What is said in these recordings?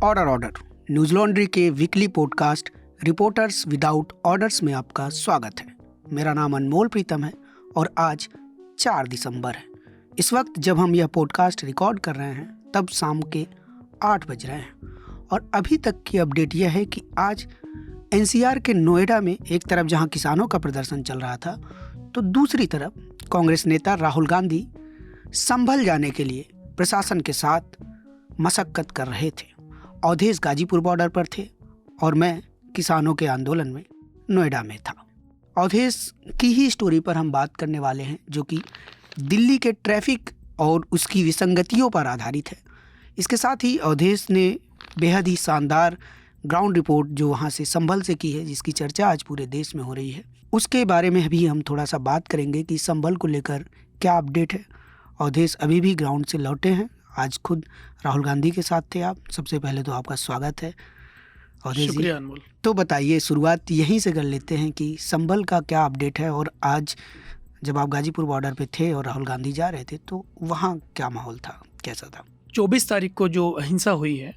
Order order news laundry के weekly podcast reporters without orders में आपका स्वागत है। मेरा नाम अनमोल प्रीतम है और आज 4 दिसंबर है। इस वक्त जब हम यह पॉडकास्ट रिकॉर्ड कर रहे हैं तब शाम के 8 बज रहे हैं और अभी तक की अपडेट यह है कि आज एनसीआर के नोएडा में एक तरफ जहां किसानों का प्रदर्शन चल रहा था तो दूसरी तरफ कांग्रेस नेता राहुल गांधी संभल जाने के लिए प्रशासन के साथ मशक्कत कर रहे थे। अवधेश गाजीपुर बॉर्डर पर थे और मैं किसानों के आंदोलन में नोएडा में था। अवधेश की ही स्टोरी पर हम बात करने वाले हैं जो कि दिल्ली के ट्रैफिक और उसकी विसंगतियों पर आधारित है। इसके साथ ही अवधेश ने बेहद ही शानदार ग्राउंड रिपोर्ट जो वहाँ से संभल से की है, जिसकी चर्चा आज पूरे देश में हो रही है, उसके बारे में भी हम थोड़ा सा बात करेंगे कि संभल को लेकर क्या अपडेट है। अवधेश अभी भी ग्राउंड से लौटे हैं। आज खुद राहुल गांधी के साथ थे आप। सबसे पहले तो आपका स्वागत है अवधेश जी। अनमोल। तो बताइए, शुरुआत यहीं से कर लेते हैं कि संभल का क्या अपडेट है और आज जब आप गाजीपुर बॉर्डर पे थे और राहुल गांधी जा रहे थे तो वहाँ क्या माहौल था, कैसा था? 24 तारीख को जो हिंसा हुई है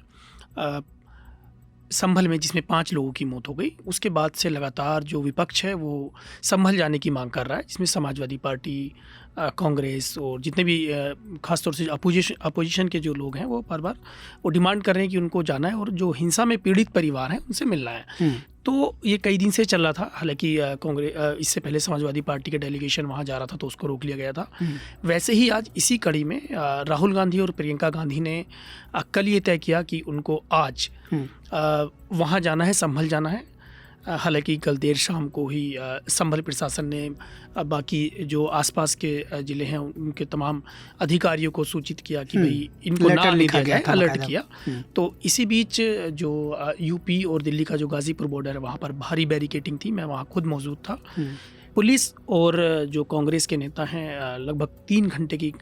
संभल में, जिसमें 5 लोगों की मौत हो गई, उसके बाद से लगातार जो विपक्ष है वो संभल जाने की मांग कर रहा है, जिसमें समाजवादी पार्टी, कांग्रेस और जितने भी खासतौर से अपोजिशन के जो लोग हैं वो बार बार वो डिमांड कर रहे हैं कि उनको जाना है और जो हिंसा में पीड़ित परिवार हैं उनसे मिलना है। तो ये कई दिन से चल रहा था। हालांकि कांग्रेस इससे पहले समाजवादी पार्टी का डेलीगेशन वहाँ जा रहा था तो उसको रोक लिया गया था। वैसे ही आज इसी कड़ी में राहुल गांधी और प्रियंका गांधी ने कल ये तय किया कि उनको आज वहाँ जाना है, संभल जाना है। हालांकि कल देर शाम को ही संभल प्रशासन ने बाकी जो आसपास के ज़िले हैं उनके तमाम अधिकारियों को सूचित किया कि भाई इनको ना लिखा गया, अलर्ट किया। तो इसी बीच जो यूपी और दिल्ली का जो गाजीपुर बॉर्डर है वहाँ पर भारी बैरिकेटिंग थी। मैं वहाँ खुद मौजूद था। पुलिस और जो कांग्रेस के नेता हैं लगभग 3 घंटे की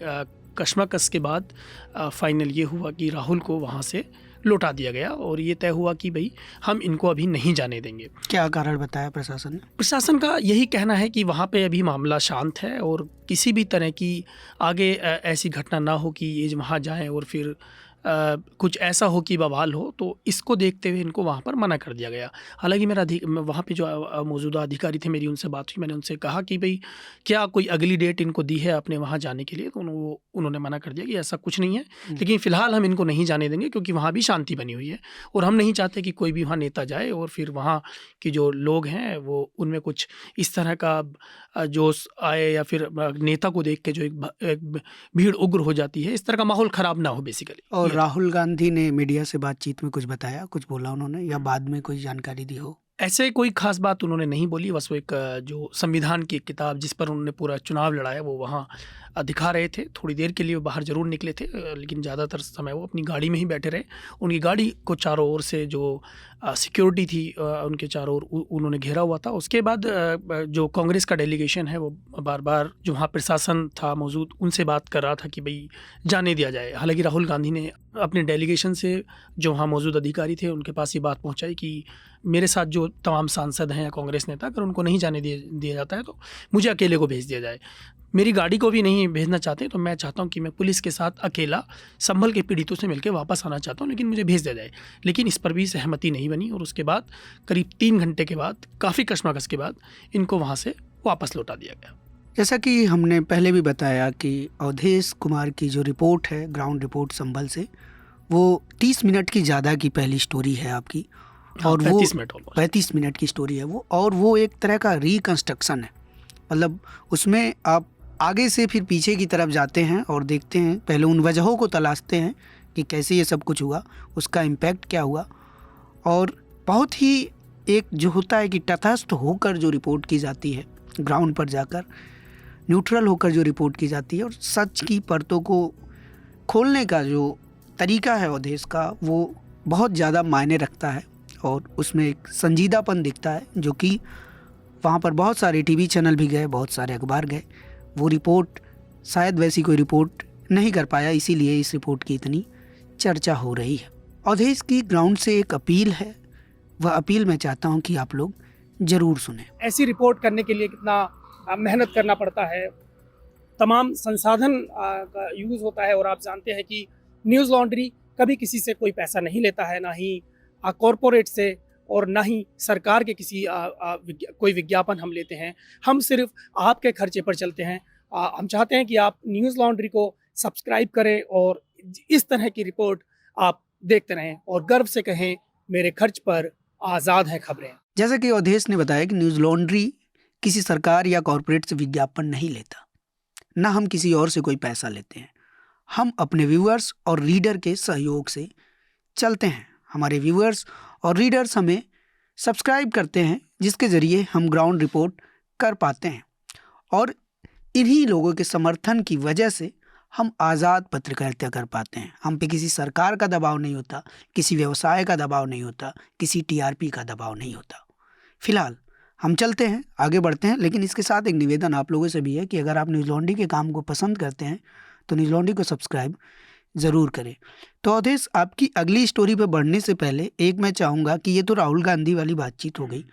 कशमकश के बाद फाइनल ये हुआ कि राहुल को वहाँ से लौटा दिया गया और ये तय हुआ कि भाई हम इनको अभी नहीं जाने देंगे। क्या कारण बताया प्रशासन ने? प्रशासन का यही कहना है कि वहाँ पे अभी मामला शांत है और किसी भी तरह की आगे ऐसी घटना ना हो कि ये वहाँ जाएं और फिर कुछ ऐसा हो कि बवाल हो, तो इसको देखते हुए इनको वहाँ पर मना कर दिया गया। हालांकि वहाँ पे जो मौजूदा अधिकारी थे, मेरी उनसे बात हुई। मैंने उनसे कहा कि भाई क्या कोई अगली डेट इनको दी है अपने वहाँ जाने के लिए, तो उन्होंने मना कर दिया कि ऐसा कुछ नहीं है, लेकिन फ़िलहाल हम इनको नहीं जाने देंगे क्योंकि वहाँ भी शांति बनी हुई है और हम नहीं चाहते कि कोई भी वहाँ नेता जाए और फिर वहाँ के जो लोग हैं वो उनमें कुछ इस तरह का जोश आए या फिर नेता को देख के जो एक भीड़ उग्र हो जाती है, इस तरह का माहौल ख़राब ना हो बेसिकली। और राहुल गांधी ने मीडिया से बातचीत में कुछ बताया, कुछ बोला उन्होंने या बाद में कोई जानकारी दी हो? ऐसे कोई खास बात उन्होंने नहीं बोली। बस वो एक जो संविधान की किताब जिस पर उन्होंने पूरा चुनाव लड़ाया वो वहाँ दिखा रहे थे। थोड़ी देर के लिए वो बाहर ज़रूर निकले थे, लेकिन ज़्यादातर समय वो अपनी गाड़ी में ही बैठे रहे। उनकी गाड़ी को चारों ओर से जो सिक्योरिटी थी उनके चारों ओर उन्होंने घेरा हुआ था। उसके बाद जो कांग्रेस का डेलीगेशन है वो बार बार जो वहाँ प्रशासन था मौजूद उनसे बात कर रहा था कि भाई जाने दिया जाए। हालांकि राहुल गांधी ने अपने डेलीगेशन से जो वहाँ मौजूद अधिकारी थे उनके पास ये बात पहुँचाई कि मेरे साथ जो तमाम सांसद हैं या कांग्रेस नेता, अगर उनको नहीं जाने दिया जाता है तो मुझे अकेले को भेज दिया जाए। मेरी गाड़ी को भी नहीं भेजना चाहते तो मैं चाहता हूं कि मैं पुलिस के साथ अकेला संभल के पीड़ितों से मिलकर वापस आना चाहता हूं, लेकिन मुझे भेज दिया जाए। लेकिन इस पर भी सहमति नहीं बनी और उसके बाद करीब 3 घंटे के बाद, काफ़ी कशमकश के बाद, इनको वहाँ से वापस लौटा दिया गया। जैसा कि हमने पहले भी बताया कि अवधेश कुमार की जो रिपोर्ट है, ग्राउंड रिपोर्ट संभल से, वो 30 मिनट की ज़्यादा की पहली स्टोरी है आपकी। और वो 35 मिनट की स्टोरी है वो, और वो एक तरह का रिकंस्ट्रक्शन है। मतलब उसमें आप आगे से फिर पीछे की तरफ जाते हैं और देखते हैं, पहले उन वजहों को तलाशते हैं कि कैसे ये सब कुछ हुआ, उसका इम्पैक्ट क्या हुआ, और बहुत ही एक जो होता है कि तटस्थ होकर जो रिपोर्ट की जाती है, ग्राउंड पर जाकर न्यूट्रल होकर जो रिपोर्ट की जाती है और सच की परतों को खोलने का जो तरीका है अवधेश का, वो बहुत ज़्यादा मायने रखता है और उसमें एक संजीदापन दिखता है जो कि वहाँ पर बहुत सारे टीवी चैनल भी गए, बहुत सारे अखबार गए। वो रिपोर्ट शायद वैसी कोई रिपोर्ट नहीं कर पाया, इसीलिए इस रिपोर्ट की इतनी चर्चा हो रही है। अवधेश की ग्राउंड से एक अपील है, वह अपील मैं चाहता हूँ कि आप लोग ज़रूर सुने। ऐसी रिपोर्ट करने के लिए कितना मेहनत करना पड़ता है, तमाम संसाधन का यूज़ होता है और आप जानते हैं कि न्यूज़ लॉन्ड्री कभी किसी से कोई पैसा नहीं लेता है, ना ही कॉरपोरेट से और ना ही सरकार के किसी कोई विज्ञापन हम लेते हैं। हम सिर्फ आपके खर्चे पर चलते हैं। हम चाहते हैं कि आप न्यूज़ लॉन्ड्री को सब्सक्राइब करें और इस तरह की रिपोर्ट आप देखते रहें और गर्व से कहें, मेरे खर्च पर आज़ाद है खबरें। जैसा कि अवधेश ने बताया कि न्यूज़ लॉन्ड्री किसी सरकार या कॉरपोरेट से विज्ञापन नहीं लेता, ना हम किसी और से कोई पैसा लेते हैं। हम अपने व्यूअर्स और रीडर के सहयोग से चलते हैं। हमारे व्यूअर्स और रीडर्स हमें सब्सक्राइब करते हैं, जिसके ज़रिए हम ग्राउंड रिपोर्ट कर पाते हैं और इन्हीं लोगों के समर्थन की वजह से हम आज़ाद पत्रकारिता कर पाते हैं। हम पे किसी सरकार का दबाव नहीं होता, किसी व्यवसाय का दबाव नहीं होता, किसी टीआरपी का दबाव नहीं होता। फिलहाल हम चलते हैं, आगे बढ़ते हैं, लेकिन इसके साथ एक निवेदन आप लोगों से भी है कि अगर आप न्यूज़ लॉन्ड्री के काम को पसंद करते हैं तो न्यूज़ लॉन्ड्री को सब्सक्राइब ज़रूर करें। तो अवधेश, आपकी अगली स्टोरी पर बढ़ने से पहले एक मैं चाहूँगा कि ये तो राहुल गांधी वाली बातचीत हो गई,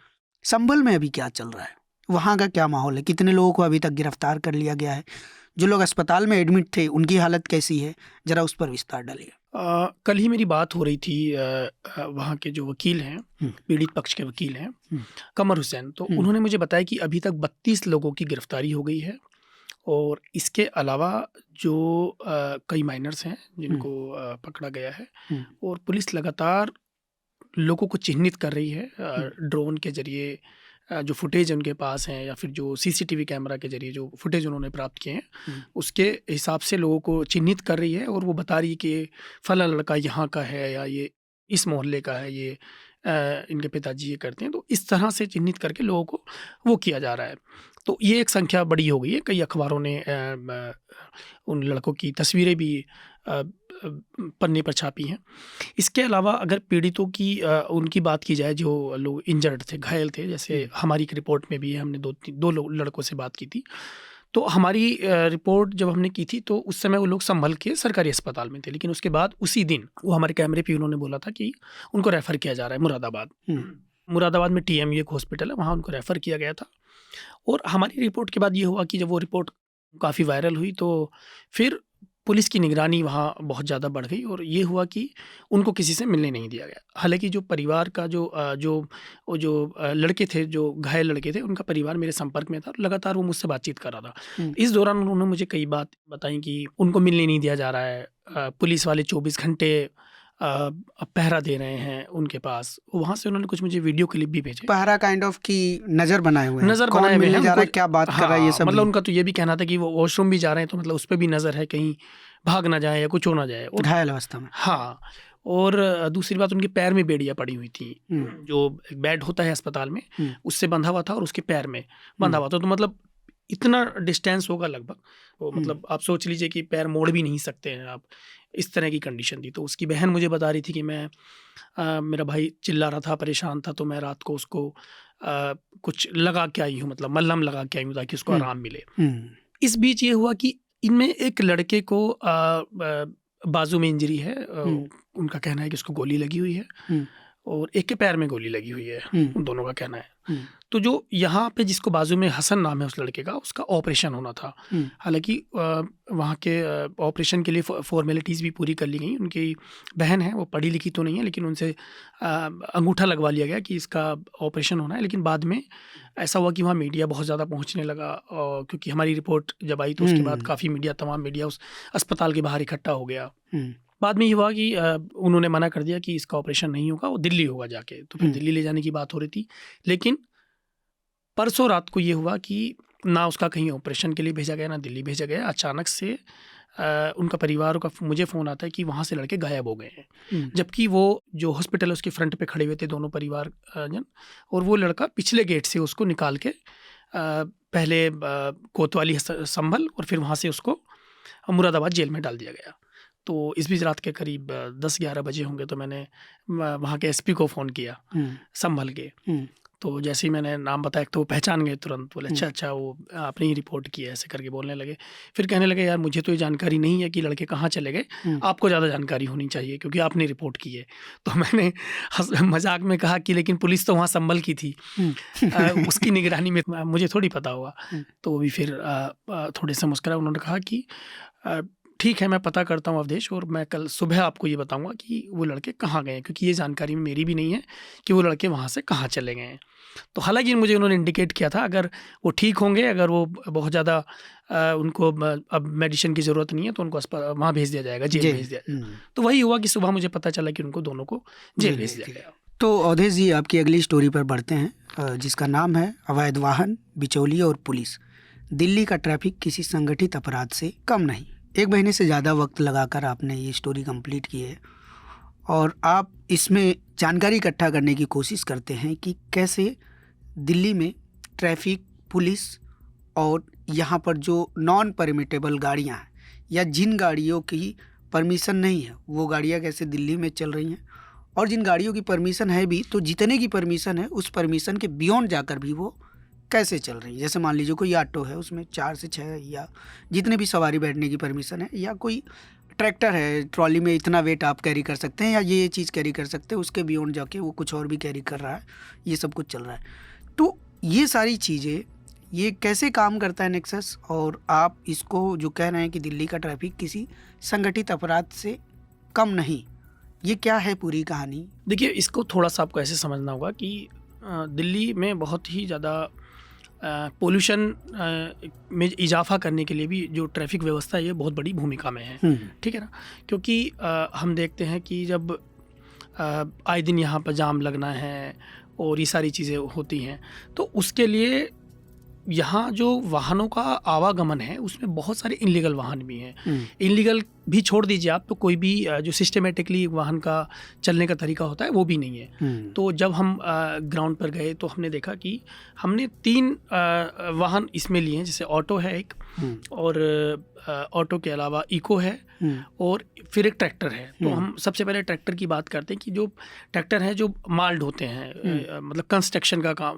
संभल में अभी क्या चल रहा है, वहाँ का क्या माहौल है? कितने लोगों को अभी तक गिरफ्तार कर लिया गया है? जो लोग अस्पताल में एडमिट थे उनकी हालत कैसी है? ज़रा उस पर विस्तार डालिए। कल ही मेरी बात हो रही थी वहाँ के जो वकील हैं, पीड़ित पक्ष के वकील हैं, कमर हुसैन, तो उन्होंने मुझे बताया कि अभी तक 32 लोगों की गिरफ्तारी हो गई है और इसके अलावा जो कई माइनर्स हैं जिनको पकड़ा गया है और पुलिस लगातार लोगों को चिन्हित कर रही है ड्रोन के जरिए, जो फुटेज उनके पास हैं या फिर जो सीसीटीवी कैमरा के जरिए जो फुटेज उन्होंने प्राप्त किए हैं उसके हिसाब से लोगों को चिन्हित कर रही है और वो बता रही है कि फला लड़का यहाँ का है या ये इस मोहल्ले का है, ये इनके पिताजी ये करते हैं। तो इस तरह से चिन्हित करके लोगों को वो किया जा रहा है। तो ये एक संख्या बड़ी हो गई है। कई अखबारों ने उन लड़कों की तस्वीरें भी पन्ने पर छापी हैं। इसके अलावा अगर पीड़ितों की उनकी बात की जाए, जो लोग इंजर्ड थे, घायल थे, जैसे हमारी एक रिपोर्ट में भी हमने दो लड़कों से बात की थी। तो हमारी रिपोर्ट जब हमने की थी तो उस समय वो लोग संभल के सरकारी अस्पताल में थे, लेकिन उसके बाद उसी दिन वो हमारे कैमरे पे उन्होंने बोला था कि उनको रेफ़र किया जा रहा है मुरादाबाद। मुरादाबाद में TMU एक हॉस्पिटल है, वहाँ उनको रेफ़र किया गया था। और हमारी रिपोर्ट के बाद ये हुआ कि जब वो रिपोर्ट काफ़ी वायरल हुई तो फिर पुलिस की निगरानी वहाँ बहुत ज़्यादा बढ़ गई और ये हुआ कि उनको किसी से मिलने नहीं दिया गया। हालांकि जो परिवार का जो लड़के थे, जो घायल लड़के थे, उनका परिवार मेरे संपर्क में था, लगातार वो मुझसे बातचीत कर रहा था। इस दौरान उन्होंने मुझे कई बात बताई कि उनको मिलने नहीं दिया जा रहा है, पुलिस वाले 24 घंटे पहरा दे रहे हैं उनके पास। वहाँ से उन्होंने कुछ मुझे वीडियो क्लिप भी भेजे, पहरा काइंड ऑफ की नज़र बनाए हुए हैं, नज़र कौन बनाए हुए मिलने हैं जा रहा है, उनको। क्या बात कर रहा है, ये सब मतलब उनका तो ये भी कहना था कि वो वॉशरूम भी जा रहे हैं तो मतलब उस पर भी नज़र है, कहीं भाग ना जाए या कुछ हो ना जाए। और घायल अवस्था में। हाँ, और दूसरी बात, उनके पैर में बेड़ियाँ पड़ी हुई थी। जो एक बेड होता है अस्पताल में, उससे बंधा हुआ था और उसके पैर में बंधा हुआ था। तो मतलब इतना डिस्टेंस होगा लगभग, वो मतलब आप सोच लीजिए कि पैर मोड़ भी नहीं सकते हैं आप, इस तरह की कंडीशन थी। तो उसकी बहन मुझे बता रही थी कि मेरा भाई चिल्ला रहा था, परेशान था, तो मैं रात को उसको कुछ लगा के आई हूँ, मतलब मल्हम लगा के आई हूँ ताकि उसको आराम मिले। इस बीच ये हुआ कि इनमें एक लड़के को बाजू में इंजरी है, उनका कहना है कि उसको गोली लगी हुई है और एक के पैर में गोली लगी हुई है, उन दोनों का कहना है। तो जो यहाँ पे जिसको बाजू में हसन नाम है उस लड़के का, उसका ऑपरेशन होना था। हालांकि वहाँ के ऑपरेशन के लिए फॉर्मेलिटीज़ भी पूरी कर ली गई। उनकी बहन है, वो पढ़ी लिखी तो नहीं है, लेकिन उनसे अंगूठा लगवा लिया गया कि इसका ऑपरेशन होना है। लेकिन बाद में ऐसा हुआ कि वहाँ मीडिया बहुत ज़्यादा पहुँचने लगा, क्योंकि हमारी रिपोर्ट जब आई तो उसके बाद काफ़ी मीडिया, तमाम मीडिया उस अस्पताल के बाहर इकट्ठा हो गया। बाद में ये हुआ कि उन्होंने मना कर दिया कि इसका ऑपरेशन नहीं होगा, वो दिल्ली होगा जाके। तो फिर दिल्ली ले जाने की बात हो रही थी, लेकिन परसों रात को ये हुआ कि ना उसका कहीं ऑपरेशन के लिए भेजा गया, ना दिल्ली भेजा गया। अचानक से उनका परिवार का मुझे फ़ोन आता है कि वहाँ से लड़के गायब हो गए हैं। जबकि वो जो हॉस्पिटल है उसके फ्रंट पे खड़े हुए थे दोनों परिवार जन, और वो लड़का पिछले गेट से उसको निकाल के पहले कोतवाली संभल और फिर वहाँ से उसको मुरादाबाद जेल में डाल दिया गया। तो इस बीच रात के करीब 10-11 बजे होंगे, तो मैंने वहाँ के SP को फ़ोन किया संभल के। तो जैसे ही मैंने नाम बताया तो वो पहचान गए तुरंत, बोले अच्छा वो आपने ही रिपोर्ट की है, ऐसे करके बोलने लगे। फिर कहने लगे यार मुझे तो ये जानकारी नहीं है कि लड़के कहाँ चले गए, आपको ज़्यादा जानकारी होनी चाहिए क्योंकि आपने रिपोर्ट की है। तो मैंने मजाक में कहा कि लेकिन पुलिस तो वहाँ संभल की थी, उसकी निगरानी में मुझे थोड़ी पता होगा। तो वो भी फिर थोड़े से मुस्कुराए। उन्होंने कहा कि ठीक है, मैं पता करता हूँ अवधेश, और मैं कल सुबह आपको ये बताऊंगा कि वो लड़के कहाँ गए हैं, क्योंकि ये जानकारी मेरी भी नहीं है कि वो लड़के वहाँ से कहाँ चले गए हैं। तो हालांकि मुझे उन्होंने इंडिकेट किया था, अगर वो ठीक होंगे, अगर वो बहुत ज़्यादा उनको अब मेडिसिन की ज़रूरत नहीं है तो उनको वहाँ भेज दिया जाएगा, जेल भेज दिया जाएगा। तो वही हुआ कि सुबह मुझे पता चला कि उनको दोनों को जेल भेज दिया गया। तो अवधेश जी, आपकी अगली स्टोरी पर बढ़ते हैं, जिसका नाम है अवैध वाहन, बिचौलिए और पुलिस। दिल्ली का ट्रैफिक किसी संगठित अपराध से कम नहीं। 1 महीने से ज़्यादा वक्त लगाकर आपने ये स्टोरी कंप्लीट की है और आप इसमें जानकारी इकट्ठा करने की कोशिश करते हैं कि कैसे दिल्ली में ट्रैफिक, पुलिस और यहाँ पर जो नॉन परमिटेबल गाड़ियाँ हैं या जिन गाड़ियों की परमिशन नहीं है वो गाड़ियाँ कैसे दिल्ली में चल रही हैं, और जिन गाड़ियों की परमिशन है भी तो जितने की परमिशन है उस परमिशन के बियॉन्ड जाकर भी वो कैसे चल रही है। जैसे मान लीजिए कोई ऑटो है, उसमें 4 से 6 या जितने भी सवारी बैठने की परमिशन है, या कोई ट्रैक्टर है, ट्रॉली में इतना वेट आप कैरी कर सकते हैं या ये चीज़ कैरी कर सकते हैं, उसके बियॉन्ड जाके वो कुछ और भी कैरी कर रहा है, ये सब कुछ चल रहा है। तो ये सारी चीज़ें, ये कैसे काम करता है नेक्सस, और आप इसको जो कह रहे हैं कि दिल्ली का ट्रैफिक किसी संगठित अपराध से कम नहीं, ये क्या है पूरी कहानी? देखिए, इसको थोड़ा सा आपको ऐसे समझना होगा कि दिल्ली में बहुत ही ज़्यादा पोल्यूशन में इजाफा करने के लिए भी जो ट्रैफिक व्यवस्था है ये बहुत बड़ी भूमिका में है, ठीक है ना। क्योंकि हम देखते हैं कि जब आए दिन यहाँ पर जाम लगना है और ये सारी चीज़ें होती हैं, तो उसके लिए यहाँ जो वाहनों का आवागमन है उसमें बहुत सारे इनलीगल वाहन भी हैं। इनलीगल भी छोड़ दीजिए आप, तो कोई भी जो सिस्टमेटिकली वाहन का चलने का तरीका होता है वो भी नहीं है। तो जब हम ग्राउंड पर गए तो हमने देखा कि हमने 3 वाहन इसमें लिए हैं। जैसे ऑटो है एक, और ऑटो के अलावा इको है, और फिर एक ट्रैक्टर है। तो हम सबसे पहले ट्रैक्टर की बात करते हैं कि जो ट्रैक्टर है जो माल ढोते हैं, मतलब कंस्ट्रक्शन का काम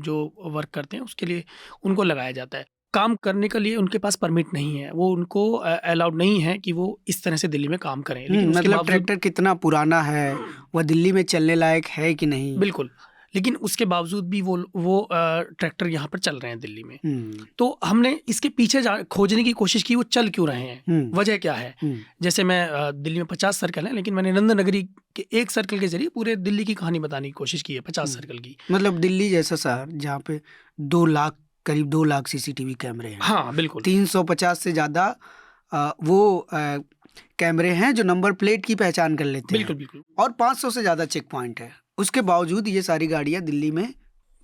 जो वर्क करते हैं उसके लिए उनको लगाया जाता है। काम करने के लिए उनके पास परमिट नहीं है, वो उनको अलाउड नहीं है कि वो इस तरह से दिल्ली में काम करें। लेकिन मतलब ट्रैक्टर कितना पुराना है, वह दिल्ली में चलने लायक है कि नहीं? बिल्कुल, लेकिन उसके बावजूद भी वो ट्रैक्टर यहाँ पर चल रहे हैं दिल्ली में। तो हमने इसके पीछे खोजने की कोशिश की, वो चल क्यों रहे हैं, वजह क्या है। जैसे मैं दिल्ली में 50 सर्कल है, लेकिन मैंने नंद नगरी के एक सर्कल के जरिए पूरे दिल्ली की कहानी बताने की कोशिश की है, 50 सर्कल की। मतलब दिल्ली जैसा शहर जहाँ पे 2 लाख, करीब 2 लाख CCTV कैमरे हैं। हाँ बिल्कुल। 350 से ज़्यादा वो कैमरे हैं जो नंबर प्लेट की पहचान कर लेते हैं। बिल्कुल बिल्कुल। और 500 से ज़्यादा चेक पॉइंट है। उसके बावजूद ये सारी गाड़ियाँ दिल्ली में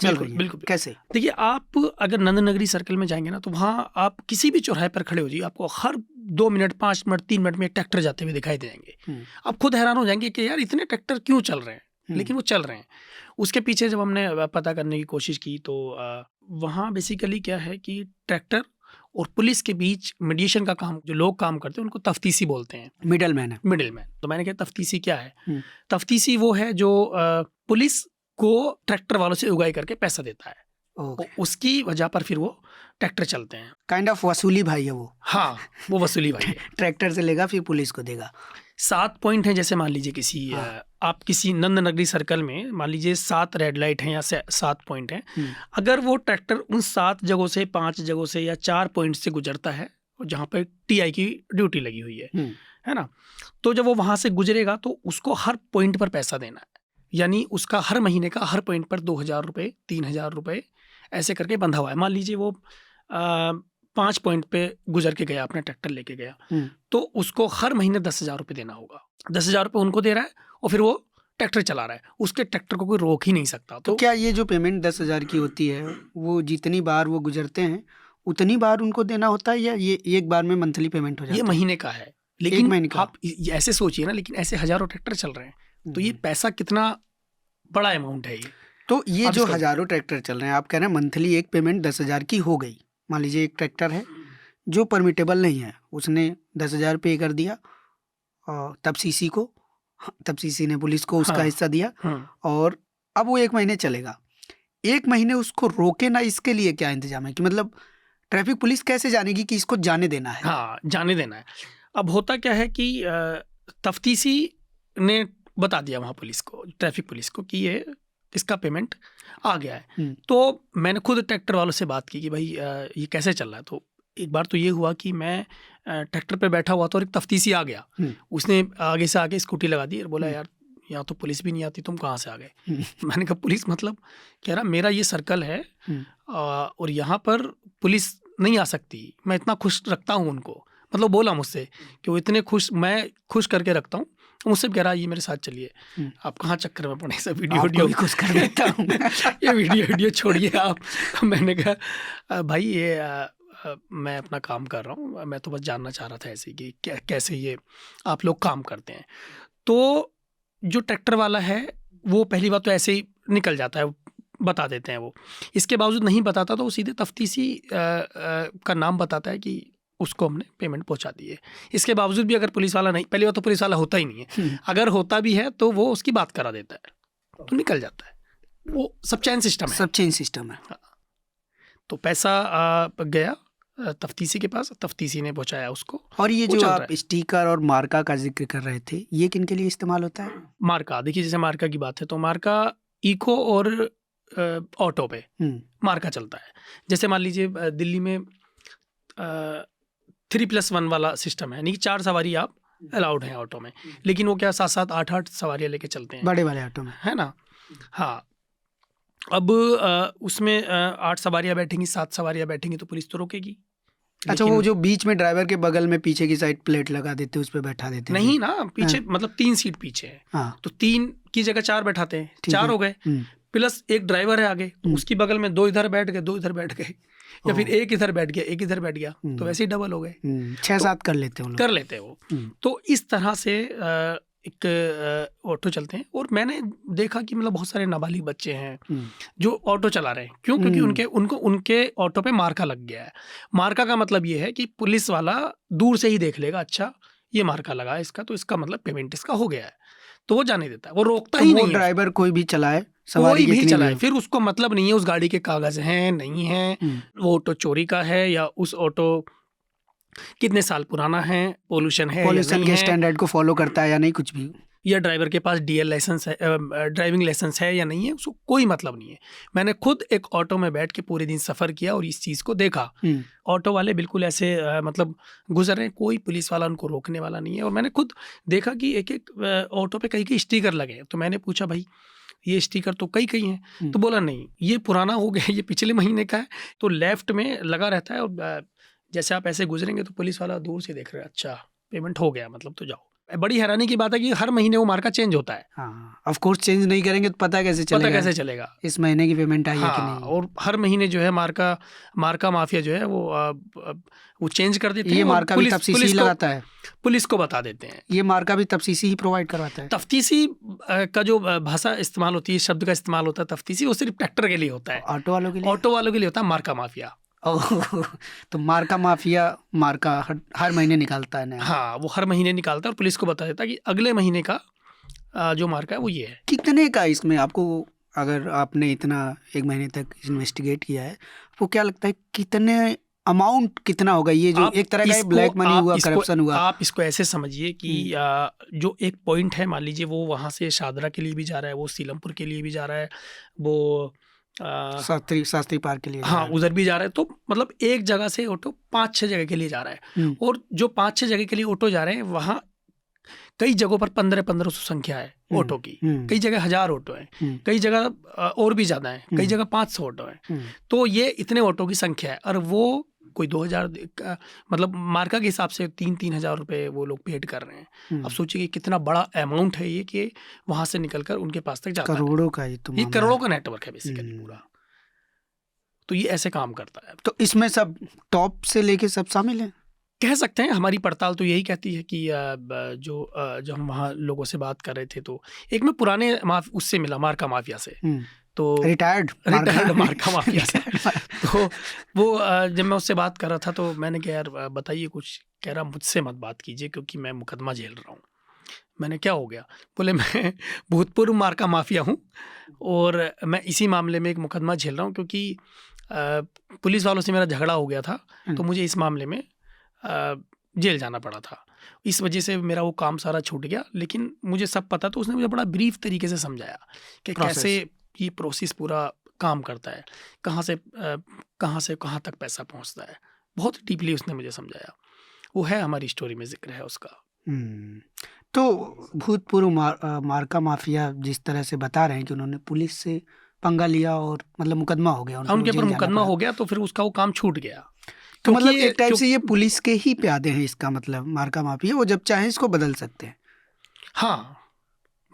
चल रही हैं। बिल्कुल। कैसे? देखिए, आप अगर नंद नगरी सर्कल में जाएंगे ना, तो वहाँ आप किसी भी चौराहे पर खड़े हो जाइए, आपको हर 2 मिनट, 5 मिनट, 3 मिनट में एक ट्रैक्टर जाते हुए दिखाई देंगे। आप खुद हैरान हो जाएंगे कि यार इतने ट्रैक्टर क्यों चल रहे हैं, लेकिन वो चल रहे हैं। उसके पीछे जब हमने पता करने की कोशिश की तो वहाँ बेसिकली क्या है कि ट्रैक्टर और पुलिस के बीच मीडिएशन का काम जो लोग काम करते हैं उनको तफ्तीशी बोलते हैं। मिडलमैन है। मिडलमैन। तो मैंने कहा तफ्तीशी क्या है? तफ्तीशी वो है जो पुलिस को ट्रैक्टर वालों से उगाई करके पैसा देता है। उसकी वजह पर फिर वो ट्रैक्टर चलते हैं। काइंड ऑफ वसूली भाई है वो। हाँ, वो वसूली भाई है। ट्रैक्टर से लेगा फिर पुलिस को देगा। 7 पॉइंट हैं। जैसे मान लीजिए आप किसी नंद नगरी सर्कल में मान लीजिए 7 रेड लाइट हैं या 7 पॉइंट हैं। अगर वो ट्रैक्टर उन 7 जगहों से, 5 जगहों से या 4 पॉइंट से गुजरता है जहाँ पर TI की ड्यूटी लगी हुई है ना, तो जब वो वहाँ से गुजरेगा तो उसको हर पॉइंट पर पैसा देना है। यानी उसका हर महीने का हर पॉइंट पर 2000 रुपये, 3000 रुपये ऐसे करके बंधा हुआ है। मान लीजिए वो 5 पॉइंट पे गुजर के गया, अपना ट्रैक्टर लेके गया, तो उसको हर महीने 10,000 रुपये देना होगा। 10,000 रुपये उनको दे रहा है और फिर वो ट्रैक्टर चला रहा है, उसके ट्रैक्टर को कोई रोक ही नहीं सकता। तो क्या ये जो पेमेंट 10,000 की होती है वो जितनी बार वो गुजरते हैं उतनी बार उनको देना होता है, या ये एक बार में मंथली पेमेंट हो जाता है? ये महीने का है। लेकिन आप ऐसे सोचिए ना, लेकिन ऐसे हजारों ट्रैक्टर चल रहे हैं, तो ये पैसा कितना बड़ा अमाउंट है ये। तो ये जो हजारों ट्रैक्टर चल रहे हैं, आप कह रहे हैं मंथली एक पेमेंट 10,000 की हो गई। मान लीजिए एक ट्रैक्टर है जो परमिटेबल नहीं है, उसने 10,000 पे कर दिया तब CC को, तब CC ने पुलिस को उसका हिस्सा दिया, और अब वो 1 महीने चलेगा। 1 महीने उसको रोके ना, इसके लिए क्या इंतजाम है कि मतलब ट्रैफिक पुलिस कैसे जानेगी कि इसको जाने देना है? हाँ, जाने देना है। अब होता क्या है कि तफ्तीशी ने बता दिया वहाँ पुलिस को, ट्रैफिक पुलिस को, कि ये इसका पेमेंट आ गया है। तो मैंने खुद ट्रैक्टर वालों से बात की कि भाई ये कैसे चल रहा है। तो एक बार तो ये हुआ कि मैं ट्रैक्टर पे बैठा हुआ था और एक तफ्तीशी आ गया। उसने आगे से आके स्कूटी लगा दी और बोला यार यहाँ तो पुलिस भी नहीं आती, तुम कहाँ से आ गए? मैंने कहा पुलिस मतलब? कह रहा मेरा ये सर्कल है और यहाँ पर पुलिस नहीं आ सकती, मैं इतना खुश रखता हूँ उनको। मतलब बोला मुझसे कि वो इतने खुश, मैं खुश करके रखता हूँ। मुझसे कह रहा ये मेरे साथ चलिए, आप कहाँ चक्कर में पड़े, सब वीडियो खुश कर देता हूँ। ये वीडियो छोड़िए आप। मैंने कहा भाई ये मैं अपना काम कर रहा हूँ, मैं तो बस जानना चाह रहा था ऐसे कि कैसे ये आप लोग काम करते हैं। तो जो ट्रैक्टर वाला है वो पहली बात तो ऐसे ही निकल जाता है, बता देते हैं वो। इसके बावजूद नहीं बताता तो वो सीधे तफ्तीशी का नाम बताता है कि उसको हमने पेमेंट पहुंचा दी है। इसके बावजूद भी अगर पुलिस वाला नहीं, पहली बात तो पुलिस वाला होता ही नहीं है, अगर होता भी है तो वो उसकी बात करा देता है तो निकल जाता है। वो सब चेन सिस्टम है, सब चेन सिस्टम है। तो पैसा गया तफ्तीशी के पास, तफ्तीशी ने पहुंचाया उसको। और ये जो आप स्टिकर और मार्का का जिक्र कर रहे थे, ये किन के लिए इस्तेमाल होता है? मार्का, देखिए जैसे मार्का की बात है तो मार्का इको और ऑटो पे मार्का चलता है। जैसे मान लीजिए दिल्ली में 3+1 वाला सिस्टम है, यानी कि 4 सवारी आप अलाउड हैं ऑटो में, लेकिन वो क्या 7-7 8-8 सवारियाँ लेके चलते हैं बड़े वाले ऑटो में, है ना। हाँ, अब उसमें 8 सवारियाँ बैठेंगी, 7 सवारियाँ बैठेंगी तो पुलिस तो रोकेगी। अच्छा, वो जो बीच में ड्राइवर के बगल में पीछे की साइड प्लेट लगा देते हैं, उस पे बैठा देते हैं? नहीं ना, पीछे मतलब 3 सीट पीछे है। हाँ। तो 3 की जगह 4 बैठाते हैं, 4 हो गए, प्लस एक ड्राइवर है आगे, उसकी बगल में 2 इधर बैठ गए, 2 इधर बैठ गए, या फिर एक इधर बैठ गया, एक इधर बैठ गया, तो वैसे ही डबल हो गए। 6-7 कर लेते हैं, कर लेते हैं वो। तो इस तरह से एक ऑटो चलते हैं। और मैंने देखा कि मतलब बहुत सारे नाबालिग बच्चे हैं जो ऑटो चला रहे हैं। क्यों? क्योंकि उनके ऑटो पे मार्का लग गया है। मार्का का मतलब ये है कि पुलिस वाला दूर से ही देख लेगा, अच्छा ये मार्का लगा है इसका, तो इसका मतलब पेमेंट इसका हो गया है, तो वो जाने देता है, वो रोकता ही नहीं है। ड्राइवर कोई भी चलाए, कोई भी चलाए, फिर उसको मतलब नहीं है उस गाड़ी के कागज हैं नहीं है, वो ऑटो चोरी का है या उस ऑटो कितने साल पुराना है, पोल्यूशन है, पोल्यूशन के स्टैंडर्ड को फॉलो करता है या नहीं, कुछ भी, या ड्राइवर के पास DL लाइसेंस है, ड्राइविंग लाइसेंस है या नहीं है, उसको कोई मतलब नहीं है। मैंने खुद एक ऑटो में बैठ के पूरे दिन सफ़र किया और इस चीज़ को देखा। ऑटो वाले बिल्कुल ऐसे मतलब गुजर रहे हैं, कोई पुलिस वाला उनको रोकने वाला नहीं है। और मैंने खुद देखा कि एक ऑटो पे कई स्टिकर लगे हैं। तो मैंने पूछा भाई ये स्टिकर तो कई हैं, तो बोला नहीं ये पुराना हो गया, ये पिछले महीने का है। तो लेफ्ट में लगा रहता है और जैसे आप ऐसे गुजरेंगे तो पुलिस वाला दूर से देख रहा है, अच्छा पेमेंट हो गया मतलब तो जाओ। बड़ी हैरानी की बात है कि हर महीने वो मार्का चेंज होता है। हाँ, ऑफ कोर्स चेंज नहीं करेंगे तो पता कैसे चलेगा इस महीने की पेमेंट आई है कि नहीं। और हर महीने जो है मार्का माफिया जो है वो चेंज कर देते हैं। ये मार्का भी तफ्तीशी लगाता है, पुलिस को बता देते हैं। ये मार्का भी तफ्तीशी ही प्रोवाइड करवाता है। तफ्तीशी का जो भाषा इस्तेमाल होती है, शब्द का इस्तेमाल होता है तफ्तीशी, वो सिर्फ ट्रैक्टर के लिए होता है, ऑटो वालों के लिए होता है मार्का माफिया। तो मार्का माफिया मार्का हर महीने निकालता है ना। हाँ, वो हर महीने निकालता है और पुलिस को बता देता है कि अगले महीने का जो मार्का है वो ये है। कितने का इसमें आपको, अगर आपने इतना 1 महीने तक इन्वेस्टिगेट किया है, आपको क्या लगता है कितने अमाउंट कितना होगा? ये जो एक तरह का ब्लैक मनी हुआ, करप्शन हुआ। आप इसको ऐसे समझिए कि जो एक पॉइंट है, मान लीजिए वो वहाँ से शादरा के लिए भी जा रहा है, वो सीलमपुर के लिए भी जा रहा है, वो शास्त्री पार्क के लिए, हाँ उधर भी जा रहा है। तो मतलब एक जगह से ऑटो 5-6 जगह के लिए जा रहा है। और जो 5-6 जगह के लिए ऑटो जा रहे हैं, वहाँ कई जगहों पर 1500 संख्या है ऑटो की, कई जगह 1000 ऑटो है, कई जगह और भी ज़्यादा है, कई जगह 500 ऑटो है। तो ये इतने ऑटो की संख्या है और वो कोई 2000 मतलब मार्का के हिसाब से 3-3 हज़ार रुपये वो लोग पेड कर रहे हैं। अब सोचिए कितना बड़ा अमाउंट है ये कि वहाँ से निकलकर उनके पास तक जाता है। करोड़ों का ये करोड़ों का नेटवर्क है बेसिकली पूरा। तो ये ऐसे काम करता है। तो इसमें सब टॉप से लेके सब शामिल हैं, कह सकते हैं। हमारी पड़ताल तो यही कहती है कि जो हम वहाँ लोगों से बात कर रहे थे, तो एक में पुराने उससे मिला मार्का माफिया से, तो रिटायर्ड मार्का माफिया से। तो वो जब मैं उससे बात कर रहा था तो मैंने कहा यार बताइए कुछ। कह रहा मुझसे मत बात कीजिए क्योंकि मैं मुकदमा झेल रहा हूँ। मैंने क्या हो गया? बोले मैं भूतपूर्व मार्का माफिया हूँ और मैं इसी मामले में एक मुकदमा झेल रहा हूँ क्योंकि पुलिस वालों से मेरा झगड़ा हो गया था, तो मुझे इस मामले में जेल जाना पड़ा था। इस वजह से मेरा वो काम सारा छूट गया। लेकिन मुझे सब पता, तो उसने मुझे बड़ा ब्रीफ तरीके से समझाया कि कैसे ये प्रोसेस पूरा काम करता है, कहाँ से कहाँ तक पैसा पहुँचता है, बहुत डीपली उसने मुझे समझाया। वो है, हमारी स्टोरी में जिक्र है उसका। तो भूतपूर्व मार्का माफिया जिस तरह से बता रहे हैं कि उन्होंने पुलिस से पंगा लिया और मतलब मुकदमा हो गया, उनके ऊपर जेल जाना मुकदमा पड़ा। हो गया, तो फिर उसका वो काम छूट गया। तो मतलब क्योंकि एक टाइप से ये पुलिस के ही प्यादे हैं, इसका मतलब मार्का माफिया वो जब चाहे इसको बदल सकते हैं। हाँ,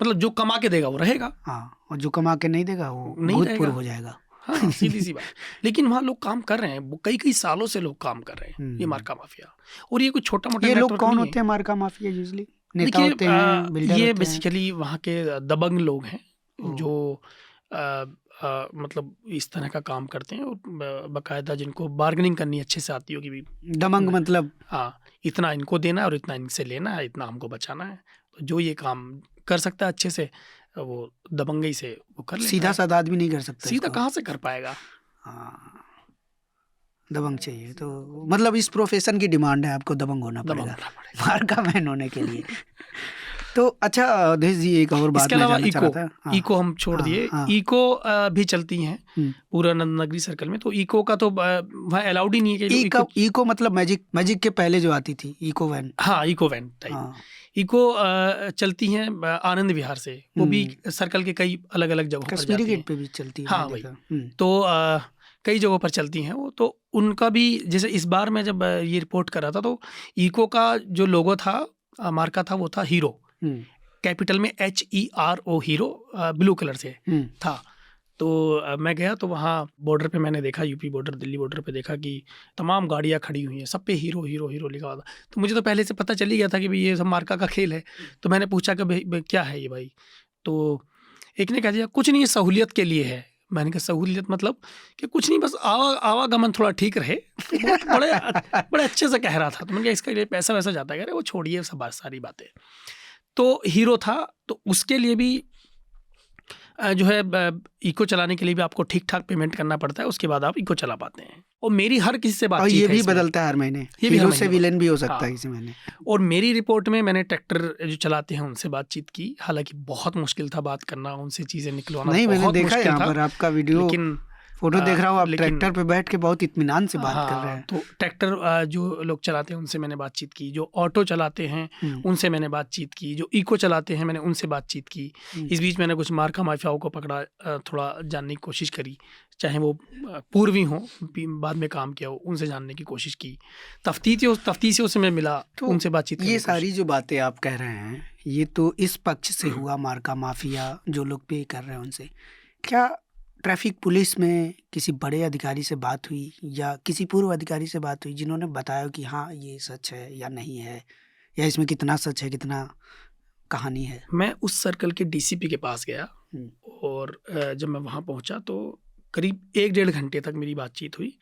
मतलब जो कमा के देगा वो रहेगा, हाँ, और जो कमा के नहीं देगा वो नहीं भूतपूर्व रहेगा। हो जाएगा। हाँ, सीधी सी बात। लेकिन वहाँ लोग काम कर रहे हैं, वो कई कई सालों से लोग काम कर रहे हैं, ये मार्का माफिया। और ये कोई छोटा मोटा ये लोग नेटवर्क कौन नहीं है। होते हैं मार्का माफिया? यूजली नेता देखिए, होते हैं, बिल्डर ये होते हैं। बेसिकली वहाँ के दबंग लोग हैं जो मतलब इस तरह का काम करते हैं, और बाकायदा जिनको बार्गेनिंग करनी अच्छे से आती होगी भी। दबंग मतलब हाँ, इतना इनको देना है और इतना इनसे लेना है, इतना हमको बचाना है। तो जो ये काम कर सकता है अच्छे से, वो दबंगई से वो कर लेता सीधा है। साधा आदमी नहीं कर सकता सीधा इसको। कहाँ से कर पाएगा? हाँ, दबंग चाहिए। तो मतलब इस प्रोफेशन की डिमांड है, आपको दबंग होना दबंग पड़ेगा होना पड़ेगा। मार्का मैन होने के लिए। तो अच्छा अवधेश जी, एक और बात इसके मैं अलावा जानना चाह इको, रहा था। हाँ, इको हम छोड़ हाँ, दिए, हाँ। इको भी चलती हैं हम्म। पूरा नगरी सर्कल में। तो इको का तो वहाँ अलाउड ही नहीं है कि लोग इको इको मतलब मैजिक के पहले जो आती थी इको वैन। हाँ, इको वैन टाइप। हाँ, इको चलती हैं आनंद विहार से, वो भी सर्कल के कई अलग अलग जगहों पर कश्मीरी जाती हैं। गेट पे भी चलती है, हाँ, मैंने वही। देखा। तो कई जगहों पर चलती हैं वो। तो उनका भी, जैसे इस बार मैं जब ये रिपोर्ट कर रहा था, तो इको का जो लोगो था, मार्का था, वो था हीरो, कैपिटल में HERO, हीरो, ब्लू कलर से था। तो मैं गया तो वहाँ बॉर्डर पे मैंने देखा, यूपी बॉर्डर, दिल्ली बॉर्डर पे देखा कि तमाम गाड़ियाँ खड़ी हुई हैं, सब पे हीरो हीरो हीरो लिखा हुआ था। तो मुझे तो पहले से पता चल ही गया था कि भाई ये सब मार्का का खेल है। तो मैंने पूछा कि भाई क्या है ये भाई? तो एक ने कह दिया कुछ नहीं, ये सहूलियत के लिए है। मैंने कहा सहूलियत मतलब कि कुछ नहीं, बस आवागमन थोड़ा ठीक रहे। तो बहुत बड़े अच्छे से कह रहा था। तो मैंने कहा इसका लिए पैसा वैसा जाता है? अरे वो छोड़िए सब सारी बातें। तो हीरो था, तो उसके लिए भी जो है इको चलाने के लिए भी आपको ठीक ठाक पेमेंट करना पड़ता है, उसके बाद आप इको चला पाते हैं। और मेरी हर किसी से और बातचीत ये है भी इसमें। बदलता है हर महीने, ये भी हर हीरो से महीने विलेन भी हो सकता हाँ। है इसी महीने। और मेरी रिपोर्ट में मैंने ट्रैक्टर जो चलाते हैं उनसे बातचीत की, हालांकि बहुत मुश्किल था बात करना, उनसे चीज़ें निकलवाना नहीं, मैंने बहुत देखा मुश्किल यहाँ था। पर आपका वीडियो, लेकिन फोटो देख रहा हूँ, आप लेकिन ट्रैक्टर पे बैठ के बहुत इत्मीनान से बात कर रहे हैं। तो ट्रैक्टर जो लोग चलाते हैं उनसे मैंने बातचीत की, जो ऑटो चलाते हैं उनसे मैंने बातचीत की, जो इको चलाते हैं मैंने उनसे बातचीत की। इस बीच मैंने कुछ मार्का माफियाओं को पकड़ा, थोड़ा जानने की कोशिश करी, चाहे वो पूर्वी हों, बाद में काम किया हो, उनसे जानने की कोशिश की। तफ्तीशियों से मैं मिला, तो उनसे बातचीत करने ये की कोशिश सारी जो बातें आप कह रहे हैं, ये तो इस पक्ष से हुआ, मार्का माफिया जो लोग पे कर रहे हैं उनसे। क्या ट्रैफिक पुलिस में किसी बड़े अधिकारी से बात हुई या किसी पूर्व अधिकारी से बात हुई जिन्होंने बताया कि हाँ ये सच है या नहीं है, या इसमें कितना सच है कितना कहानी है? मैं उस सर्कल के डीसीपी के पास गया, और जब मैं वहाँ पहुँचा तो करीब 1-1.5 घंटे तक मेरी बातचीत हुई।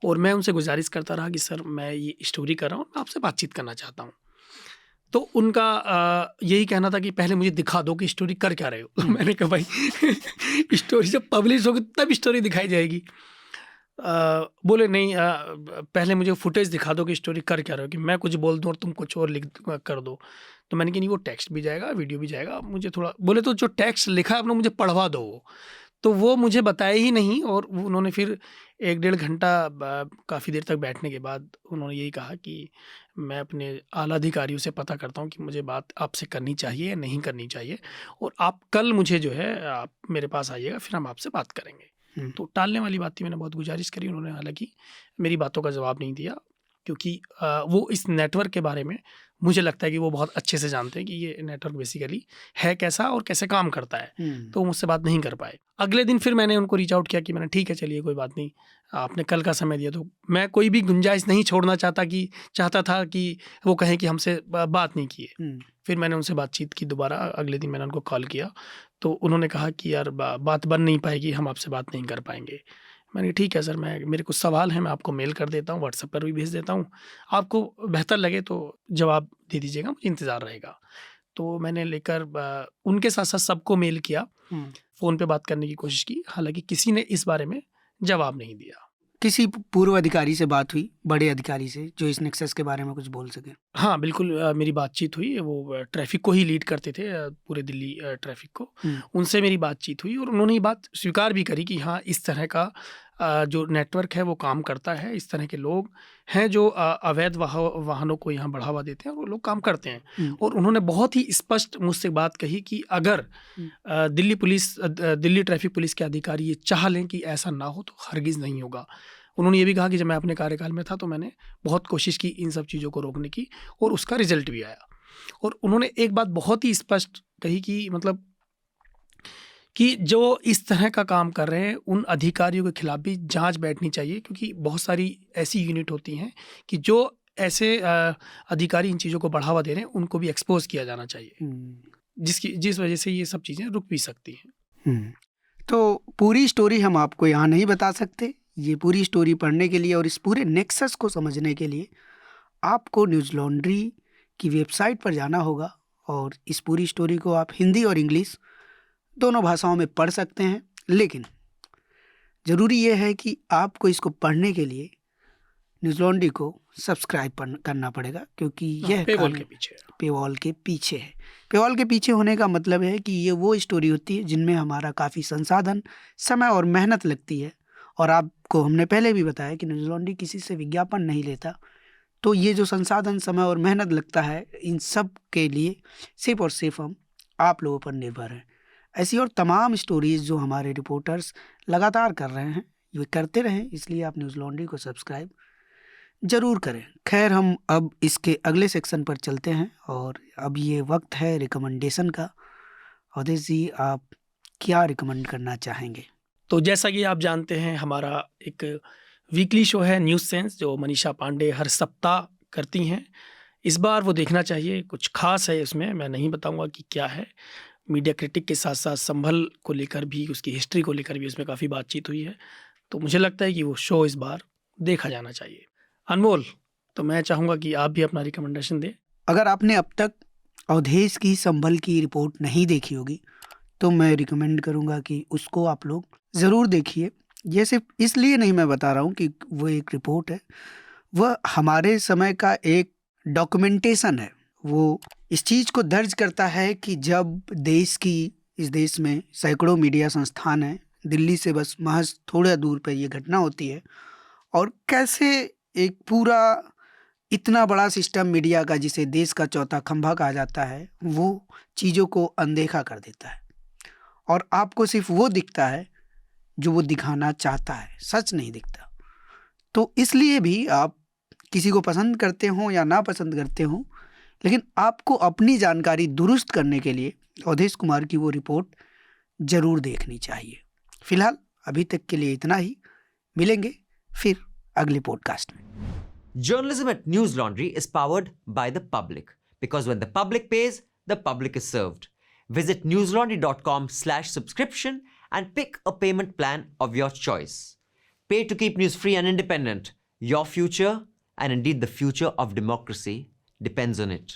और मैं उनसे गुजारिश करता रहा कि सर मैं ये स्टोरी कर रहा हूँ, मैं आपसे बातचीत करना चाहता हूँ। तो उनका यही कहना था कि पहले मुझे दिखा दो कि स्टोरी कर क्या रहे हो। तो मैंने कहा भाई स्टोरी जब पब्लिश होगी तब स्टोरी दिखाई जाएगी। बोले नहीं, पहले मुझे फुटेज दिखा दो कि स्टोरी कर क्या रहे हो, कि मैं कुछ बोल दूँ और तुम कुछ और लिख कर दो। तो मैंने कहा नहीं, वो टेक्स्ट भी जाएगा, वीडियो भी जाएगा, मुझे थोड़ा बोले तो जो टेक्स्ट लिखा है आपने मुझे पढ़वा दो। तो वो मुझे बताया ही नहीं, और उन्होंने फिर 1-1.5 घंटा काफ़ी देर तक बैठने के बाद उन्होंने यही कहा कि मैं अपने आला अधिकारियों से पता करता हूँ कि मुझे बात आपसे करनी चाहिए या नहीं करनी चाहिए, और आप कल मुझे जो है आप मेरे पास आइएगा, फिर हम आपसे बात करेंगे। तो टालने वाली बात थी, मैंने बहुत गुजारिश करी, उन्होंने हालांकि मेरी बातों का जवाब नहीं दिया, क्योंकि वो इस नेटवर्क के बारे में मुझे लगता है कि वो बहुत अच्छे से जानते हैं कि ये नेटवर्क बेसिकली है कैसा और कैसे काम करता है। तो मुझसे बात नहीं कर पाए। अगले दिन फिर मैंने उनको रीच आउट किया कि मैंने ठीक है चलिए कोई बात नहीं, आपने कल का समय दिया। तो मैं कोई भी गुंजाइश नहीं छोड़ना चाहता था कि वो कहें कि हमसे बात नहीं की है। फिर मैंने उनसे बातचीत की दोबारा, अगले दिन मैंने उनको कॉल किया, तो उन्होंने कहा कि यार बात बन नहीं पाएगी, हम आपसे बात नहीं कर पाएंगे। मैंने ठीक है सर, मेरे कुछ सवाल हैं, मैं आपको मेल कर देता हूँ, व्हाट्सएप पर भी भेज देता हूँ, आपको बेहतर लगे तो जवाब दे दीजिएगा, मुझे इंतज़ार रहेगा। तो मैंने लेकर उनके साथ साथ सबको मेल किया, फ़ोन पे बात करने की कोशिश की, हालांकि किसी ने इस बारे में जवाब नहीं दिया। किसी पूर्व अधिकारी से बात हुई, बड़े अधिकारी से, जो इस नेक्सस के बारे में कुछ बोल सके? हाँ बिल्कुल, मेरी बातचीत हुई, वो ट्रैफिक को ही लीड करते थे, पूरे दिल्ली ट्रैफिक को। उनसे मेरी बातचीत हुई और उन्होंने ये बात स्वीकार भी करी कि हाँ इस तरह का जो नेटवर्क है वो काम करता है। इस तरह के लोग हैं जो अवैध वाहनों को यहाँ बढ़ावा देते हैं और वो लोग काम करते हैं। और उन्होंने बहुत ही स्पष्ट मुझसे बात कही कि अगर दिल्ली ट्रैफिक पुलिस के अधिकारी ये चाह लें कि ऐसा ना हो तो हरगिज़ नहीं होगा। उन्होंने ये भी कहा कि जब मैं अपने कार्यकाल में था तो मैंने बहुत कोशिश की इन सब चीज़ों को रोकने की और उसका रिजल्ट भी आया। और उन्होंने एक बात बहुत ही स्पष्ट कही कि मतलब कि जो इस तरह का काम कर रहे हैं उन अधिकारियों के खिलाफ भी जांच बैठनी चाहिए, क्योंकि बहुत सारी ऐसी यूनिट होती हैं कि जो ऐसे अधिकारी इन चीज़ों को बढ़ावा दे रहे हैं उनको भी एक्सपोज किया जाना चाहिए, जिस वजह से ये सब चीज़ें रुक भी सकती हैं। तो पूरी स्टोरी हम आपको यहाँ नहीं बता सकते। ये पूरी स्टोरी पढ़ने के लिए और इस पूरे नेक्सस को समझने के लिए आपको न्यूज़ लॉन्ड्री की वेबसाइट पर जाना होगा और इस पूरी स्टोरी को आप हिंदी और इंग्लिश दोनों भाषाओं में पढ़ सकते हैं। लेकिन ज़रूरी ये है कि आपको इसको पढ़ने के लिए न्यूज़ लॉन्ड्री को सब्सक्राइब करना पड़ेगा, क्योंकि यह पेवॉल के पीछे है। पेवॉल के पीछे है। पेवॉल के पीछे होने का मतलब है कि ये वो स्टोरी होती है जिनमें हमारा काफ़ी संसाधन, समय और मेहनत लगती है। और आपको हमने पहले भी बताया कि न्यूज़ लॉन्ड्री किसी से विज्ञापन नहीं लेता, तो ये जो संसाधन, समय और मेहनत लगता है, इन सब के लिए सिर्फ और सिर्फ हम आप लोगों पर निर्भर हैं। ऐसी और तमाम स्टोरीज़ जो हमारे रिपोर्टर्स लगातार कर रहे हैं, ये करते रहें, इसलिए आप न्यूज़ लॉन्ड्री को सब्सक्राइब ज़रूर करें। खैर, हम अब इसके अगले सेक्शन पर चलते हैं और अब ये वक्त है रिकमेंडेशन का। अवधेश जी, आप क्या रिकमेंड करना चाहेंगे? तो जैसा कि आप जानते हैं, हमारा एक वीकली शो है न्यूज़ सेंस, जो मनीषा पांडे हर सप्ताह करती हैं। इस बार वो देखना चाहिए, कुछ खास है उसमें, मैं नहीं बताऊंगा कि क्या है। मीडिया क्रिटिक के साथ साथ संभल को लेकर भी, उसकी हिस्ट्री को लेकर भी उसमें काफ़ी बातचीत हुई है। तो मुझे लगता है कि वो शो इस बार देखा जाना चाहिए। अनमोल, तो मैं चाहूँगा कि आप भी अपना रिकमेंडेशन दें। अगर आपने अब तक अवधेश की संभल की रिपोर्ट नहीं देखी होगी तो मैं रिकमेंड करूँगा कि उसको आप लोग ज़रूर देखिए। ये सिर्फ इसलिए नहीं मैं बता रहा हूँ कि वो एक रिपोर्ट है, वह हमारे समय का एक डॉक्यूमेंटेशन है। वो इस चीज़ को दर्ज करता है कि जब इस देश में सैकड़ों मीडिया संस्थान हैं, दिल्ली से बस महज थोड़ा दूर पर ये घटना होती है, और कैसे एक पूरा इतना बड़ा सिस्टम मीडिया का, जिसे देश का चौथा खंभा कहा जाता है, वो चीज़ों को अनदेखा कर देता है और आपको सिर्फ वो दिखता है जो वो दिखाना चाहता है, सच नहीं दिखता। तो इसलिए भी आप किसी को पसंद करते हो या ना पसंद करते हो, लेकिन आपको अपनी जानकारी दुरुस्त करने के लिए अवधेश कुमार की वो रिपोर्ट ज़रूर देखनी चाहिए। फिलहाल अभी तक के लिए इतना ही, मिलेंगे फिर अगले पॉडकास्ट में। Journalism at News Laundry is powered by the public, because when the public pays, the public is served. Visit newslaundry.com/subscription and pick a payment plan of your choice. Pay to keep news free and independent. Your future, and indeed the future of democracy, depends on it.